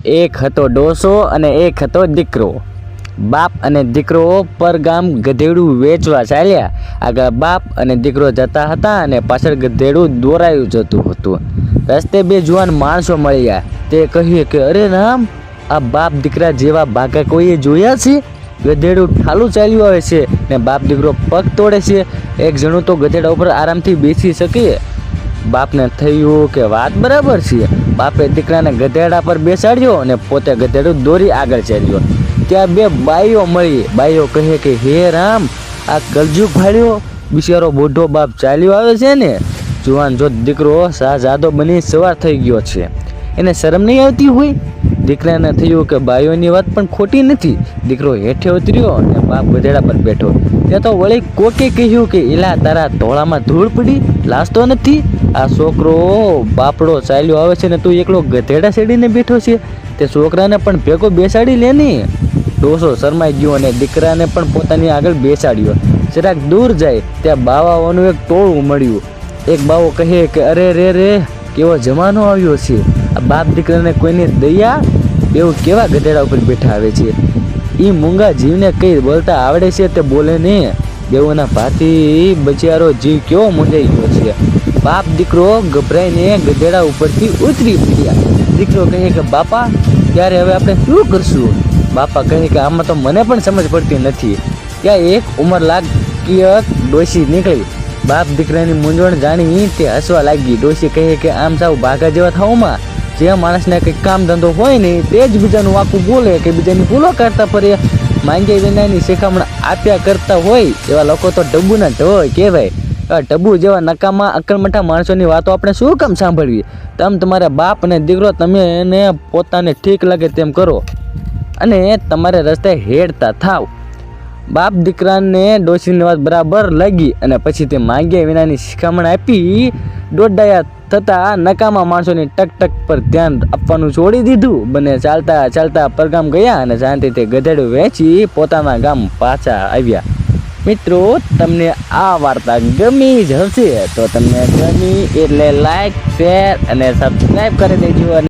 એક હતો ડોસો અને એક હતો દીકરો. બાપ અને દીકરો પરગામ ગધેડું વેચવા ચાલ્યા. આગળ બાપ અને દીકરો જતા હતા અને પાછળ ગધેડું દોરાયું જતું હતું. રસ્તે બે જુવાન માણસો મળ્યા. તે કહ્યું કે અરે રામ, આ બાપ દીકરા જેવા ભાગા કોઈએ જોયા છે? ગધેડું ઠાલું ચાલ્યું આવે છે ને બાપ દીકરો પગ તોડે છે. એક જણું તો ગધેડા ઉપર આરામથી બેસી શકે. બાપને થયું કે વાત બરાબર છે. બાપે દીકરાને ગધેડા પર બેસાડ્યો અને પોતે ગધેડું દોરી આગળ ચાલ્યો. ત્યાં બે બાઈઓ મળી. બાઈઓ કહે કે હે રામ, આ કલજુગ ભાળ્યો, બિચારો બુઢો બાપ ચાલ્યો આવે છે ને. જુવાન જો દીકરો શાહજાદો બની સવાર થઈ ગયો છે, એને શરમ નહીં આવતી હોય? દીકરાને થયું કે બાઈઓની વાત પણ ખોટી નથી. દીકરો હેઠે ઉતર્યો અને બાપ ગધેડા પર બેઠો. ત્યાં તો વળી કોકે કહ્યું કે એલા, તારા ધોળામાં ધૂળ પડી, લાસતો નથી? આ છોકરો બાપડો ચાલ્યો આવે છે ને તું એકલો ગધેડા ચડીને બેઠો છે. તે છોકરાને પણ ભેગો બેસાડી લે ને. ડોસો શરમાઈ ગયો અને દીકરાને પણ પોતાની આગળ બેસાડ્યો. જરાક દૂર જાય ત્યાં બાવાઓનું એક ટોળું મળ્યું. એક બાવો કહે કે અરે રે રે, કેવો જમાનો આવ્યો છે. આ બાપ દીકરાને કોઈની દયા, એવું કેવા ગધેડા ઉપર બેઠા આવે છે. એ મૂંગા જીવને કઈ બોલતા આવડે છે તે બોલે ને. બેઉના ભાથી બચારો જીવ કેવો મૂંઝાઈ ગયો છે. બાપ દીકરો ગભરાઈને ગધેડા ઉપરથી ઉતરી પડ્યા. દીકરો કહે કે બાપા, ત્યારે હવે આપણે શું કરશું? બાપા કહે કે આમાં તો મને પણ સમજ પડતી નથી. ત્યાં એક ઉંમરલાયક ડોશી નીકળી. બાપ દીકરાની મૂંઝવણ જાણી તે હસવા લાગી. ડોશી કહે કે આમ સાવ ભાગા જેવા થાવમાં જે માણસને કંઈક કામ ધંધો હોય ને તે જ બીજાનું વાકું બોલે કે બીજાની ભૂલો કરતા ફરે. માંગ્યા વિનાની શિખામણ આપ્યા કરતા હોય એવા લોકો તો ડબ્બુના ઢોય કહેવાય. ડબ્બુ જેવા નકામા અકલમઠા માણસોની વાતો આપણે શું કામ સાંભળવી? તમારા બાપ અને દીકરો તમે એને પોતાને ઠીક લાગે તેમ કરો અને તમારે રસ્તે હેડતા થાવ. બાપ દીકરાને ડોશીની વાત બરાબર લાગી અને પછી તે માંગ્યા વિનાની શિખામણ આપી. દોડાયા થતાં નકામા માણસોની ટક પર ધ્યાન આપવાનું છોડી દીધું. બંને ચાલતા ચાલતા પરગામ ગયા અને શાંતિથી ગધેડું વેચી પોતાના ગામ પાછા આવ્યા. મિત્રો, તમને આ વાર્તા ગમી જ હશે તો તમને ગમી એટલે લાઈક, શેર અને સબસ્ક્રાઈબ કરી દેજો.